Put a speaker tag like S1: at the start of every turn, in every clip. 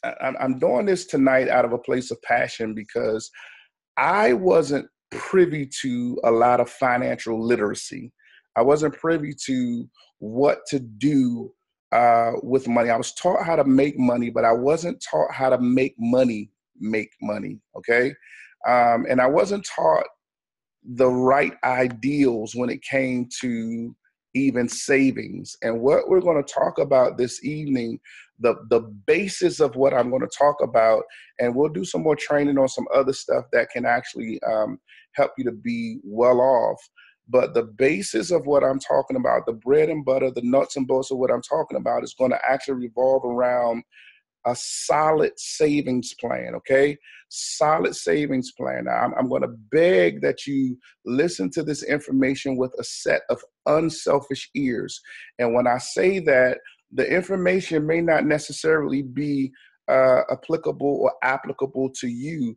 S1: I'm doing this tonight out of a place of passion because I wasn't privy to a lot of financial literacy. I wasn't privy to what to do with money. I was taught how to make money, but I wasn't taught how to make money. Okay. And I wasn't taught the right ideals when it came to even savings. And what we're going to talk about this evening, the basis of what I'm going to talk about, and we'll do some more training on some other stuff that can actually help you to be well off. But the basis of what I'm talking about, the bread and butter, the nuts and bolts of what I'm talking about is going to actually revolve around a solid savings plan, okay? Solid savings plan. Now, I'm going to beg that you listen to this information with a set of unselfish ears. And when I say that, the information may not necessarily be applicable or applicable to you.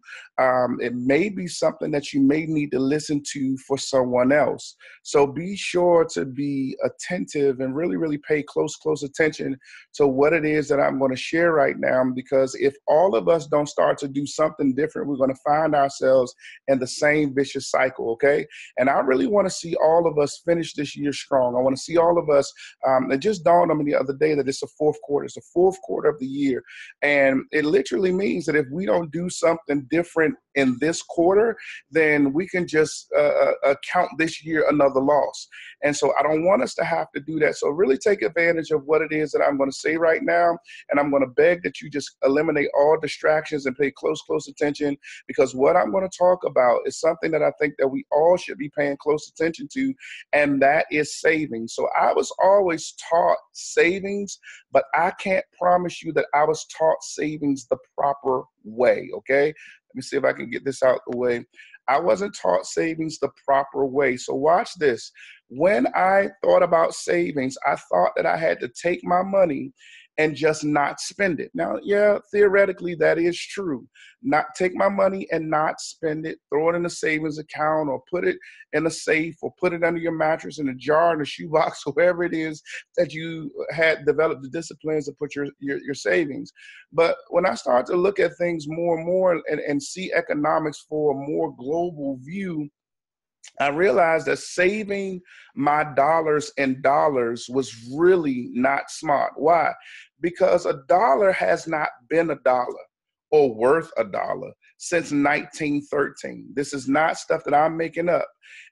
S1: It may be something that you may need to listen to for someone else. So be sure to be attentive and really, really pay close attention to what it is that I'm going to share right now, because if all of us don't start to do something different, we're going to find ourselves in the same vicious cycle, okay? And I really want to see all of us finish this year strong. I want to see all of us, it just dawned on me the other day that it's the fourth quarter. It's the fourth quarter of the year. And it literally means that if we don't do something different in this quarter, then we can just count this year another loss. And so I don't want us to have to do that. So really take advantage of what it is that I'm going to say right now. And I'm going to beg that you just eliminate all distractions and pay close attention, because what I'm going to talk about is something that I think that we all should be paying close attention to, and that is savings. So I was always taught savings, but I can't promise you that I was taught savings the proper way, okay? Let me see if I can get this out the way. I wasn't taught savings the proper way. So watch this. When I thought about savings, I thought that I had to take my money and just not spend it. Now, yeah, theoretically, that is true. Not take my money and not spend it, throw it in a savings account or put it in a safe or put it under your mattress in a jar in a shoebox, wherever it is that you had developed the disciplines to put your savings. But when I start to look at things more and more and see economics for a more global view, I realized that saving my dollars in dollars was really not smart. Why? Because a dollar has not been a dollar or worth a dollar since 1913. This is not stuff that I'm making up.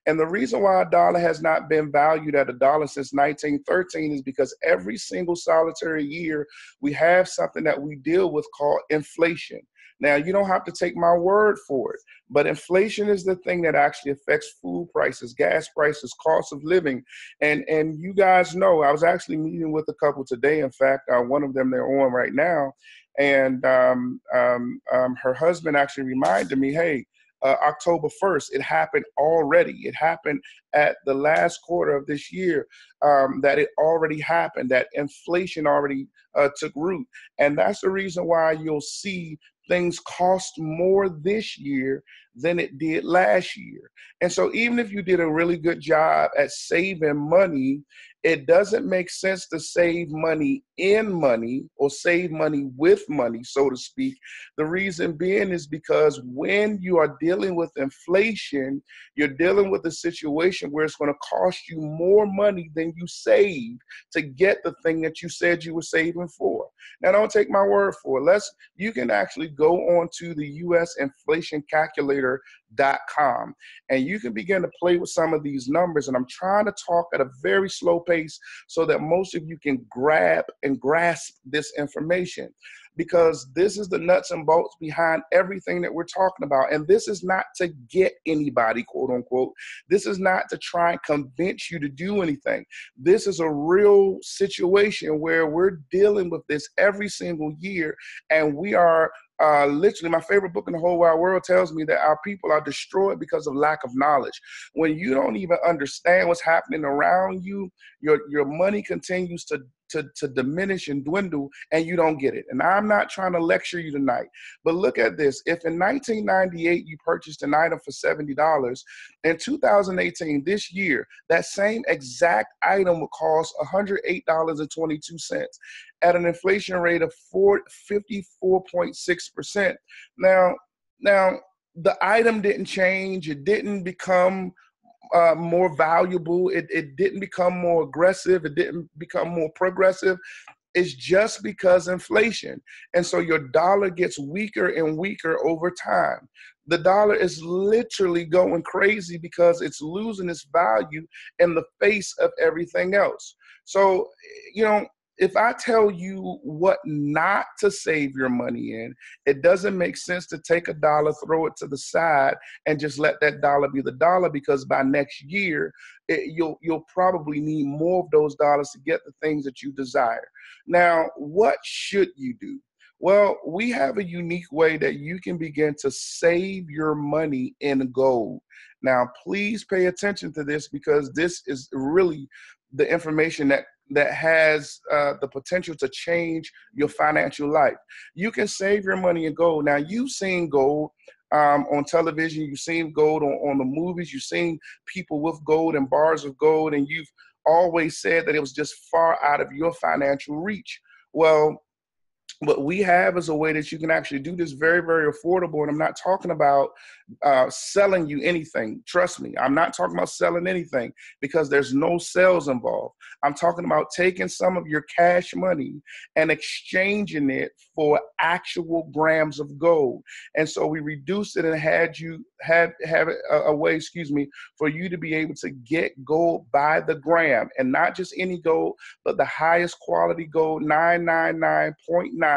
S1: And the reason why a dollar has not been valued at a dollar since 1913 is because every single solitary year we have something that we deal with called inflation. Now, you don't have to take my word for it, but inflation is the thing that actually affects food prices, gas prices, cost of living. And you guys know, I was actually meeting with a couple today. In fact, one of them, they're on right now. And her husband actually reminded me, hey, October 1st, it happened already. It happened at the last quarter of this year, that it already happened, that inflation already took root. And that's the reason why you'll see things cost more this year than it did last year. And so even if you did a really good job at saving money, it doesn't make sense to save money in money or save money with money, so to speak. The reason being is because when you are dealing with inflation, you're dealing with a situation where it's going to cost you more money than you saved to get the thing that you said you were saving for. Now, don't take my word for it. You can actually go on to the US inflation calculator.com and you can begin to play with some of these numbers. And I'm trying to talk at a very slow pace so that most of you can grab and grasp this information, because this is the nuts and bolts behind everything that we're talking about. And this is not to get anybody, quote unquote. This is not to try and convince you to do anything. This is a real situation where we're dealing with this every single year. And we are literally, my favorite book in the whole wide world tells me that our people are destroyed because of lack of knowledge. When you don't even understand what's happening around you, your money continues to to diminish and dwindle, and you don't get it. And I'm not trying to lecture you tonight, but look at this. If in 1998 you purchased an item for $70, in 2018, this year, that same exact item would cost $108.22 at an inflation rate of 54.6%. Now, the item didn't change. It didn't become more valuable. It didn't become more aggressive. It didn't become more progressive. It's just because inflation. And so your dollar gets weaker and weaker over time. The dollar is literally going crazy because it's losing its value in the face of everything else. So, if I tell you what not to save your money in, it doesn't make sense to take a dollar, throw it to the side, and just let that dollar be the dollar, because by next year, you'll probably need more of those dollars to get the things that you desire. Now, what should you do? Well, we have a unique way that you can begin to save your money in gold. Now, please pay attention to this, because this is really the information that has the potential to change your financial life. You can save your money in gold. Now, you've seen gold on television. You've seen gold on the movies. You've seen people with gold and bars of gold, and you've always said that it was just far out of your financial reach. Well, what we have is a way that you can actually do this very, very affordable. And I'm not talking about selling you anything. Trust me, I'm not talking about selling anything, because there's no sales involved. I'm talking about taking some of your cash money and exchanging it for actual grams of gold. And so we reduced it and had a way, for you to be able to get gold by the gram, and not just any gold, but the highest quality gold, 999.9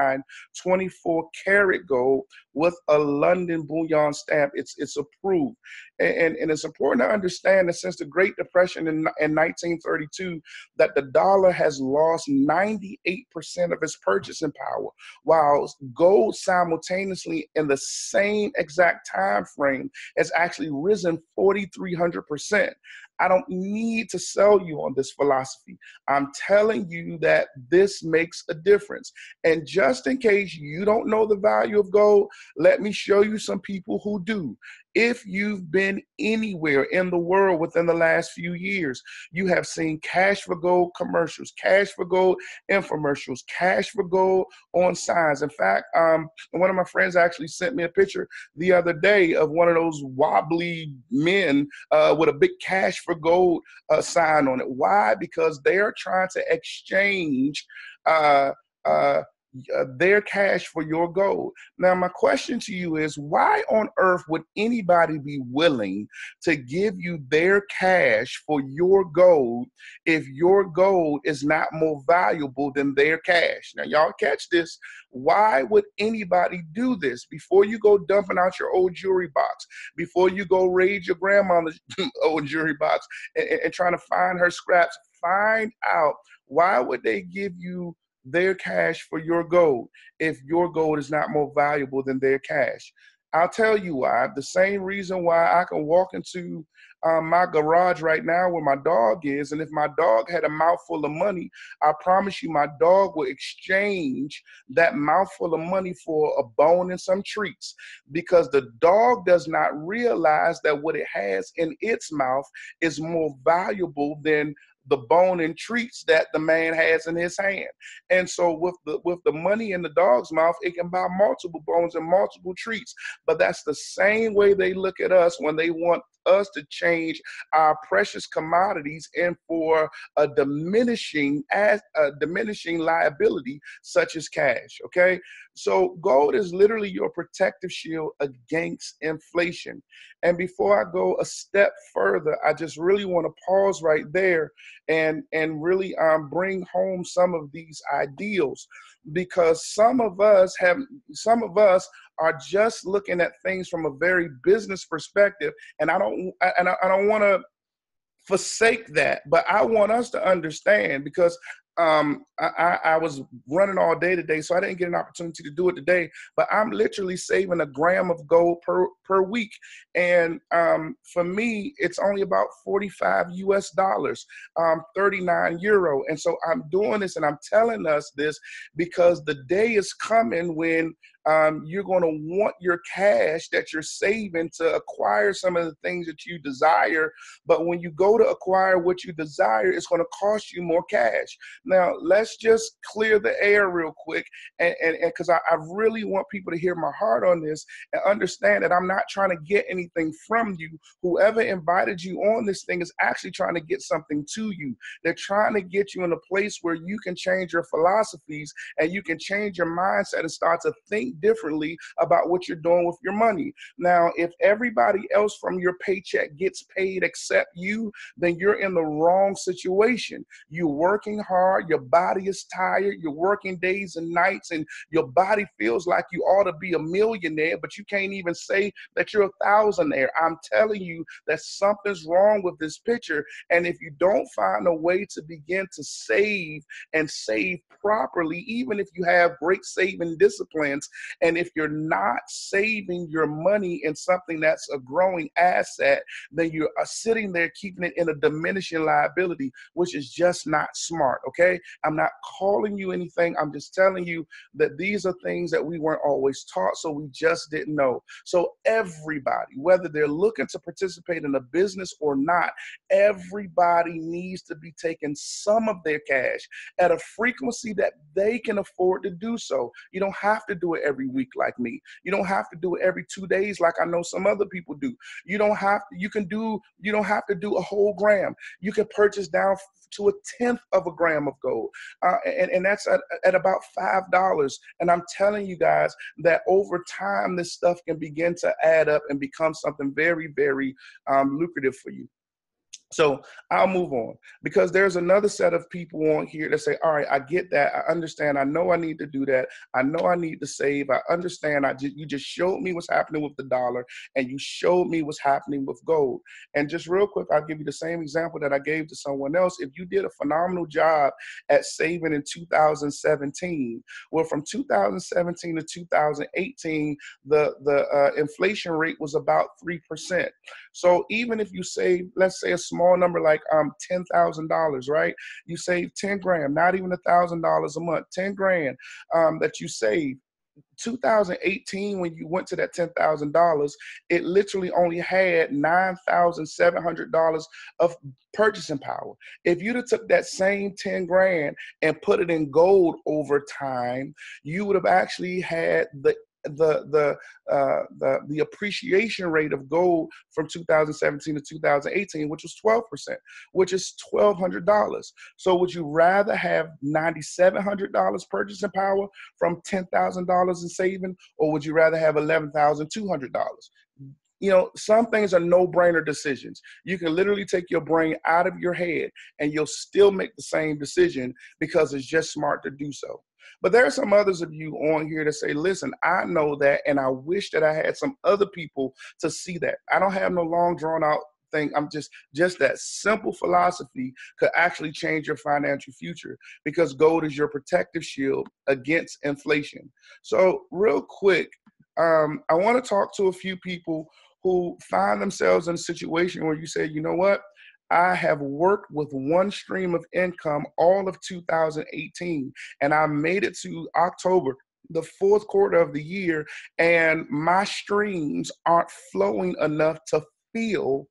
S1: 24 karat gold with a London bullion stamp. It's approved. And it's important to understand that since the Great Depression in 1932, that the dollar has lost 98% of its purchasing power, while gold simultaneously in the same exact time frame has actually risen 4,300%. I don't need to sell you on this philosophy. I'm telling you that this makes a difference. And just in case you don't know the value of gold, let me show you some people who do. If you've been anywhere in the world within the last few years, you have seen cash for gold commercials, cash for gold infomercials, cash for gold on signs. In fact, one of my friends actually sent me a picture the other day of one of those wobbly men with a big cash for gold sign on it. Why? Because they are trying to exchange their cash for your gold. Now, my question to you is, why on earth would anybody be willing to give you their cash for your gold if your gold is not more valuable than their cash? Now, y'all catch this. Why would anybody do this? Before you go dumping out your old jewelry box, before you go raid your grandmother's old jewelry box and trying to find her scraps, find out, why would they give you their cash for your gold if your gold is not more valuable than their cash? I'll tell you why. The same reason why I can walk into my garage right now where my dog is, and if my dog had a mouthful of money, I promise you my dog will exchange that mouthful of money for a bone and some treats, because the dog does not realize that what it has in its mouth is more valuable than the bone and treats that the man has in his hand. And so with the money in the dog's mouth, it can buy multiple bones and multiple treats. But that's the same way they look at us when they want us to change our precious commodities in for a diminishing liability such as cash. Okay, so gold is literally your protective shield against inflation. And before I go a step further, I just really want to pause right there and really bring home some of these ideals, because some of us are just looking at things from a very business perspective, and I don't want to forsake that, but I want us to understand, because I was running all day today, so I didn't get an opportunity to do it today, but I'm literally saving a gram of gold per week. And for me, it's only about 45 US dollars, 39 euro. And so I'm doing this and I'm telling us this because the day is coming when you're going to want your cash that you're saving to acquire some of the things that you desire. But when you go to acquire what you desire, it's going to cost you more cash. Now, let's just clear the air real quick. And because I really want people to hear my heart on this and understand that I'm not trying to get anything from you. Whoever invited you on this thing is actually trying to get something to you. They're trying to get you in a place where you can change your philosophies and you can change your mindset and start to think differently about what you're doing with your money. Now, if everybody else from your paycheck gets paid except you, then you're in the wrong situation. You're working hard, your body is tired, you're working days and nights, and your body feels like you ought to be a millionaire, but you can't even say that you're a thousandaire. I'm telling you that something's wrong with this picture. And if you don't find a way to begin to save and save properly, even if you have great saving disciplines, and if you're not saving your money in something that's a growing asset, then you are sitting there keeping it in a diminishing liability, which is just not smart, okay? I'm not calling you anything. I'm just telling you that these are things that we weren't always taught, so we just didn't know. So everybody, whether they're looking to participate in a business or not, everybody needs to be taking some of their cash at a frequency that they can afford to do so. You don't have to do it every week like me. You don't have to do it every 2 days like I know some other people do. You don't have to do a whole gram. You can purchase down to a tenth of a gram of gold. And that's at about $5. And I'm telling you guys that over time, this stuff can begin to add up and become something very, very lucrative for you. So I'll move on because there's another set of people on here that say, all right, I get that. I understand. I know I need to do that. I know I need to save. I understand. You just showed me what's happening with the dollar and you showed me what's happening with gold. And just real quick, I'll give you the same example that I gave to someone else. If you did a phenomenal job at saving in 2017, well, from 2017 to 2018, the inflation rate was about 3%. So even if you save, let's say a small number like $10,000, right? You save 10 grand, not even $1,000 a month, 10 grand that you save. 2018, when you went to that $10,000, it literally only had $9,700 of purchasing power. If you'd have took that same 10 grand and put it in gold over time, you would have actually had the appreciation rate of gold from 2017 to 2018, which was 12%, which is $1,200. So would you rather have $9,700 purchasing power from $10,000 in saving, or would you rather have $11,200? You know, some things are no-brainer decisions. You can literally take your brain out of your head and you'll still make the same decision because it's just smart to do so. But there are some others of you on here that say, listen, I know that, and I wish that I had some other people to see that. I don't have no long drawn out thing. I'm just that simple philosophy could actually change your financial future because gold is your protective shield against inflation. So real quick, I want to talk to a few people who find themselves in a situation where you say, you know what? I have worked with one stream of income all of 2018, and I made it to October, the fourth quarter of the year, and my streams aren't flowing enough to fill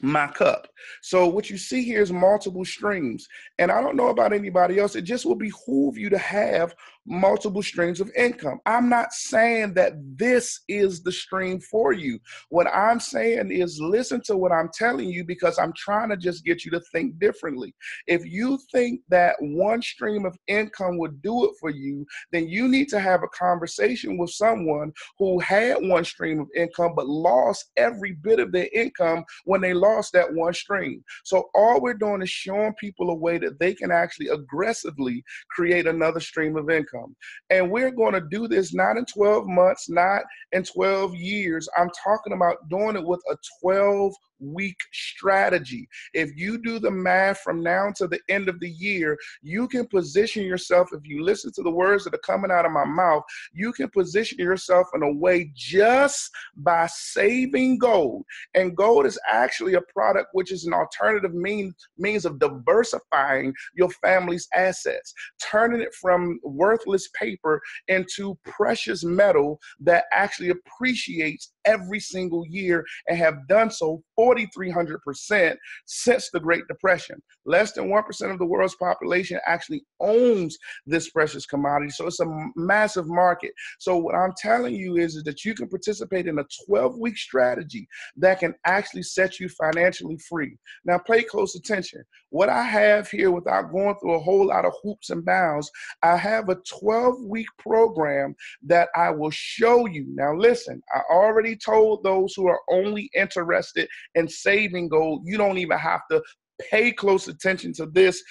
S1: my cup. So what you see here is multiple streams. And I don't know about anybody else. It just will behoove you to have multiple streams of income. I'm not saying that this is the stream for you. What I'm saying is listen to what I'm telling you because I'm trying to just get you to think differently. If you think that one stream of income would do it for you, then you need to have a conversation with someone who had one stream of income but lost every bit of their income when they lost that one stream. So all we're doing is showing people a way that they can actually aggressively create another stream of income. And we're going to do this not in 12 months, not in 12 years. I'm talking about doing it with a 12 week strategy. If you do the math from now to the end of the year, you can position yourself, if you listen to the words that are coming out of my mouth, you can position yourself in a way just by saving gold. And gold is actually a product which is an alternative means of diversifying your family's assets, turning it from worthless paper into precious metal that actually appreciates every single year and have done so 4,300% since the Great Depression. Less than 1% of the world's population actually owns this precious commodity. So it's a massive market. So what I'm telling you is that you can participate in a 12-week strategy that can actually set you financially free. Now pay close attention. What I have here, without going through a whole lot of hoops and bounds, I have a 12-week program that I will show you. Now listen, I already told those who are only interested in saving gold, you don't even have to pay close attention to this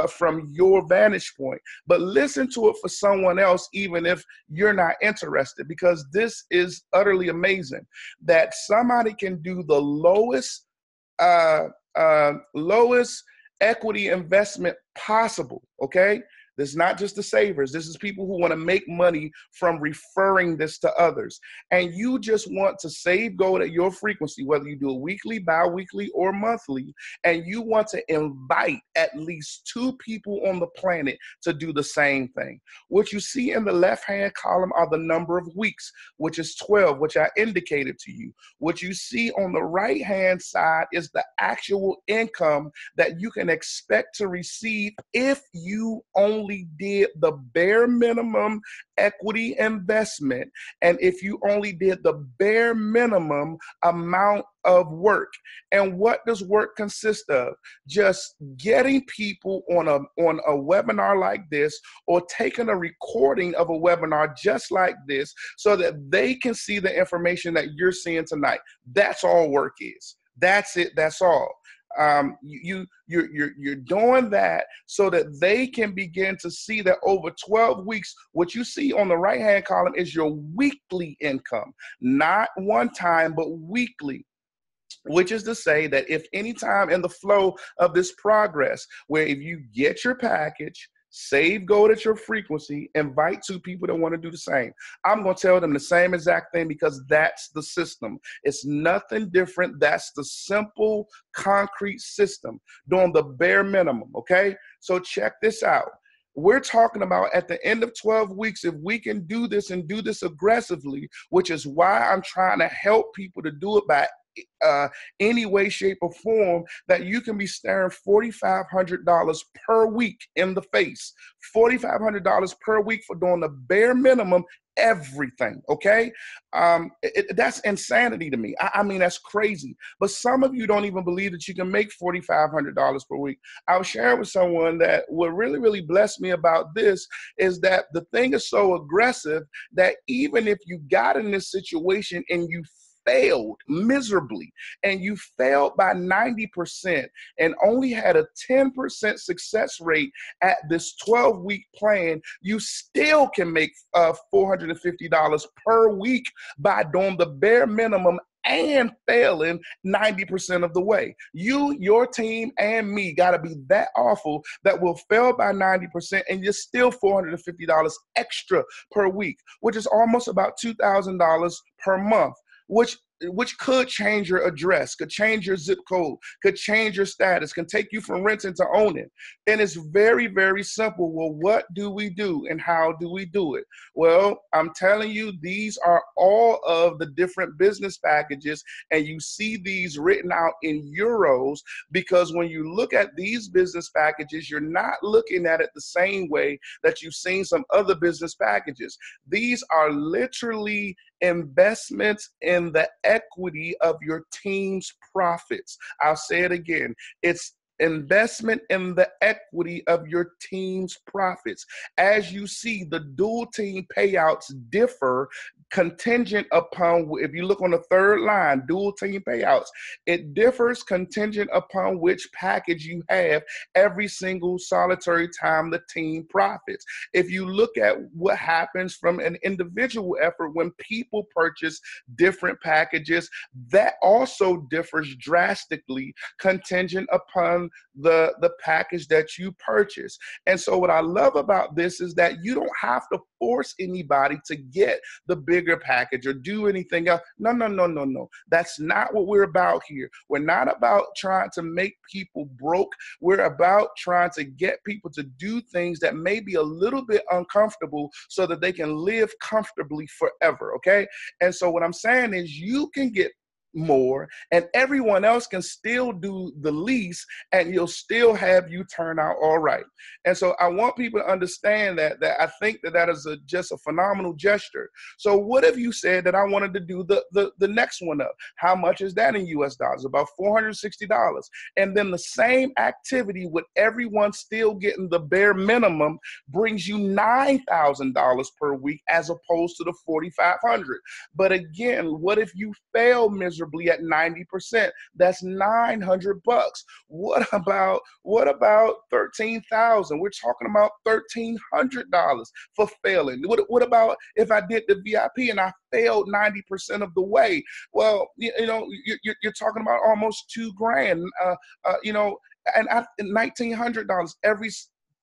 S1: from your vantage point, but listen to it for someone else, even if you're not interested, because this is utterly amazing that somebody can do the lowest equity investment possible. Okay. This is not just the savers. This is people who want to make money from referring this to others. And you just want to save gold at your frequency, whether you do it weekly, bi-weekly, or monthly, and you want to invite at least 2 people on the planet to do the same thing. What you see in the left-hand column are the number of weeks, which is 12, which I indicated to you. What you see on the right-hand side is the actual income that you can expect to receive if you only did the bare minimum equity investment, and if you only did the bare minimum amount of work. And what does work consist of? Just getting people on a webinar like this, or taking a recording of a webinar just like this, so that they can see the information that you're seeing tonight. That's all work is. That's it. That's all. You're doing that so that they can begin to see that over 12 weeks, what you see on the right-hand column is your weekly income, not one time, but weekly. Which is to say that if any time in the flow of this progress, where if you get your package, save gold at your frequency, invite 2 people that want to do the same, I'm going to tell them the same exact thing, because that's the system. It's nothing different. That's the simple, concrete system, doing the bare minimum, okay? So check this out. We're talking about at the end of 12 weeks, if we can do this and do this aggressively, which is why I'm trying to help people to do it by any way, shape, or form, that you can be staring $4,500 per week in the face. $4,500 per week for doing the bare minimum everything, okay? That's insanity to me. I mean, that's crazy. But some of you don't even believe that you can make $4,500 per week. I was sharing with someone that what really, really blessed me about this is that the thing is so aggressive that even if you got in this situation and you failed miserably, and you failed by 90% and only had a 10% success rate at this 12-week plan, you still can make $450 per week by doing the bare minimum and failing 90% of the way. You, your team, and me got to be that awful that we'll fail by 90% and you're still $450 extra per week, which is almost about $2,000 per month. Which could change your address, could change your zip code, could change your status, can take you from renting to owning. And it's very, very simple. Well, what do we do and how do we do it? Well, I'm telling you, these are all of the different business packages, and you see these written out in euros, because when you look at these business packages, you're not looking at it the same way that you've seen some other business packages. These are literally investments in the equity of your team's profits. I'll say it again. It's investment in the equity of your team's profits. As you see, the dual team payouts differ contingent upon, if you look on the third line, dual team payouts, it differs contingent upon which package you have every single solitary time the team profits. If you look at what happens from an individual effort when people purchase different packages, that also differs drastically contingent upon the package that you purchase. And so what I love about this is that you don't have to force anybody to get the bigger package or do anything else. No. That's not what we're about here. We're not about trying to make people broke. We're about trying to get people to do things that may be a little bit uncomfortable so that they can live comfortably forever, okay? And so what I'm saying is you can get more and everyone else can still do the least and you'll still have you turn out all right. And so I want people to understand that I think that is just a phenomenal gesture. So what if you said that I wanted to do the next one up? How much is that in US dollars? About $460. And then the same activity with everyone still getting the bare minimum brings you $9,000 per week as opposed to the $4,500. But again, what if you fail miserably at 90%? That's $900. What about 13,000? We're talking about $1,300 for failing. What about if I did the VIP and I failed 90% of the way? Well, you're talking about almost $2,000. And $1,900 every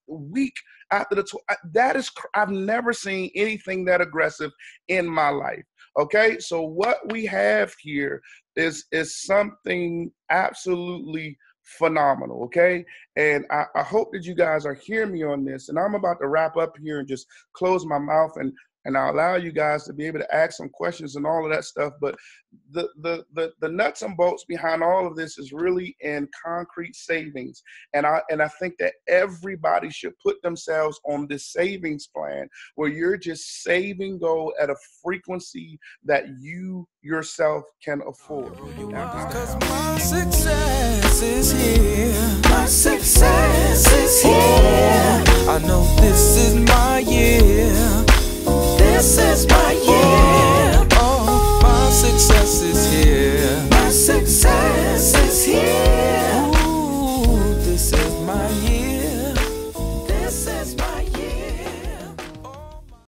S1: week after that is, I've never seen anything that aggressive in my life. Okay, so what we have here is something absolutely phenomenal, okay? And I hope that you guys are hearing me on this, and I'm about to wrap up here and just close my mouth and I'll allow you guys to be able to ask some questions and all of that stuff. But the nuts and bolts behind all of this is really in concrete savings. And I think that everybody should put themselves on this savings plan where you're just saving gold at a frequency that you yourself can afford.
S2: Because my success is here. My success is here. I know this is my year. This is my year.